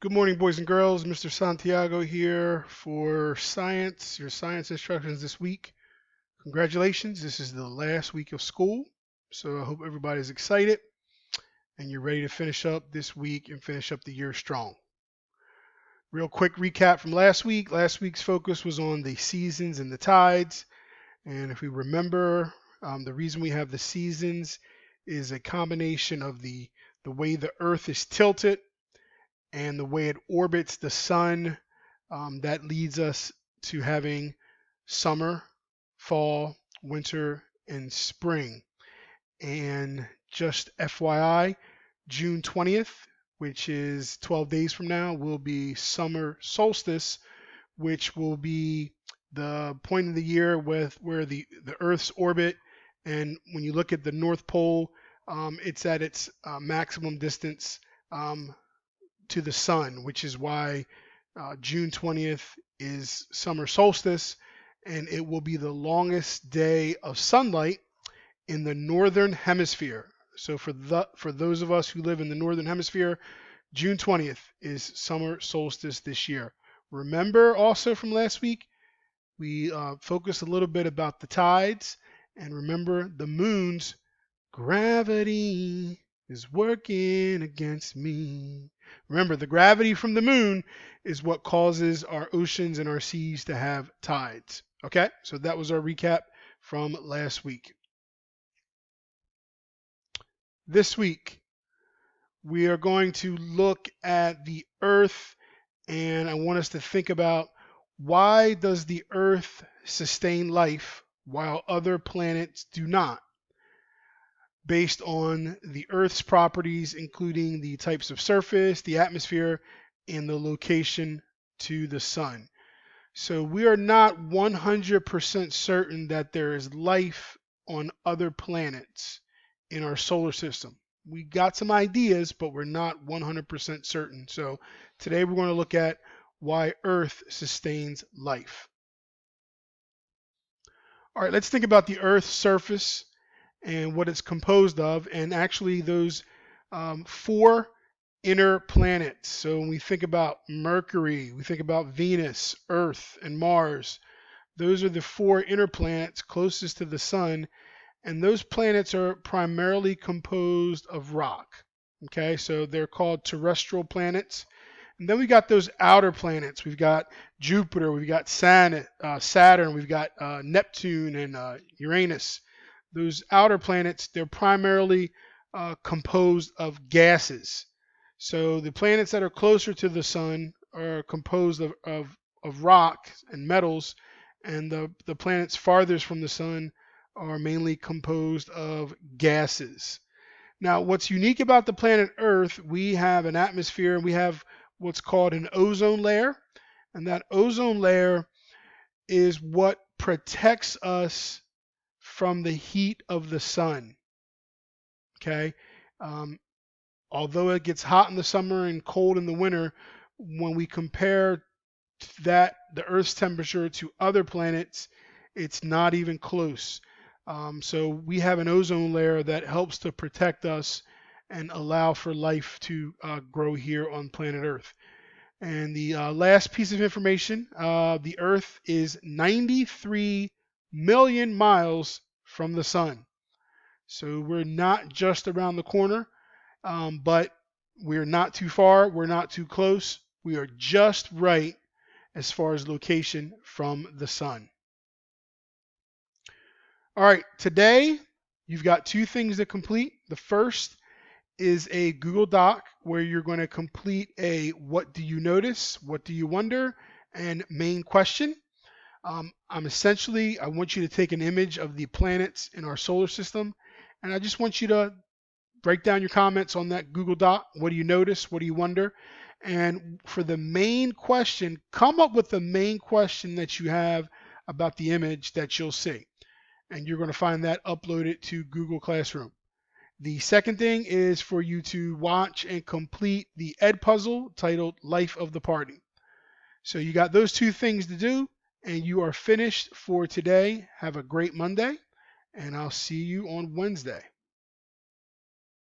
Good morning, boys and girls. Mr. Santiago here for science, your science instructions this week. Congratulations, this is the last week of school. So I hope everybody's excited and you're ready to finish up this week and finish up the year strong. Real quick recap from last week. Last week's focus was on the seasons and the tides. And if we remember, the reason we have the seasons is a combination of the way the earth is tilted and the way it orbits the sun. That leads us to having summer, fall, winter, and spring. And just FYI, June 20th, which is 12 days from now, will be summer solstice, which will be the point of the year where the Earth's orbit, and when you look at the North Pole, it's at its maximum distance to the sun, which is why June 20th is summer solstice, and it will be the longest day of sunlight in the northern hemisphere. So for those of us who live in the northern hemisphere, June 20th is summer solstice this year. Remember also from last week, we focused a little bit about the tides, and remember the moon's gravity is working against me. Remember, the gravity from the moon is what causes our oceans and our seas to have tides. Okay, so that was our recap from last week. This week, we are going to look at the Earth, and I want us to think about, why does the Earth sustain life while other planets do not? Based on the Earth's properties, including the types of surface, the atmosphere, and the location to the sun. So we are not 100% certain that there is life on other planets in our solar system. We got some ideas, but we're not 100% certain. So today we're going to look at why Earth sustains life. All right, let's think about the Earth's surface and what it's composed of, and actually those four inner planets. So when we think about Mercury, we think about Venus, Earth, and Mars. Those are the four inner planets closest to the sun, and those planets are primarily composed of rock. Okay, so they're called terrestrial planets. And then we got those outer planets. We've got Jupiter, we've got Saturn, we've got Neptune and Uranus. Those outer planets, they're primarily composed of gases. So the planets that are closer to the sun are composed of rock and metals, and the planets farthest from the sun are mainly composed of gases. Now, what's unique about the planet Earth, we have an atmosphere, and we have what's called an ozone layer, and that ozone layer is what protects us from the heat of the sun. Okay, although it gets hot in the summer and cold in the winter, when we compare the Earth's temperature to other planets, it's not even close. So we have an ozone layer that helps to protect us and allow for life to grow here on planet Earth. And the last piece of information, the Earth is 93 million miles from the sun. So we're not just around the corner, but we're not too far, we're not too close. We are just right as far as location from the sun. All right, today you've got two things to complete. The first is a Google Doc where you're going to complete a what do you notice, what do you wonder, and main question. I want you to take an image of the planets in our solar system, and I just want you to break down your comments on that Google Doc. What do you notice? What do you wonder? And for the main question, come up with the main question that you have about the image that you'll see. And you're going to find that uploaded to Google Classroom. The second thing is for you to watch and complete the Edpuzzle titled Life of the Party. So you got those two things to do, and you are finished for today. Have a great Monday, and I'll see you on Wednesday.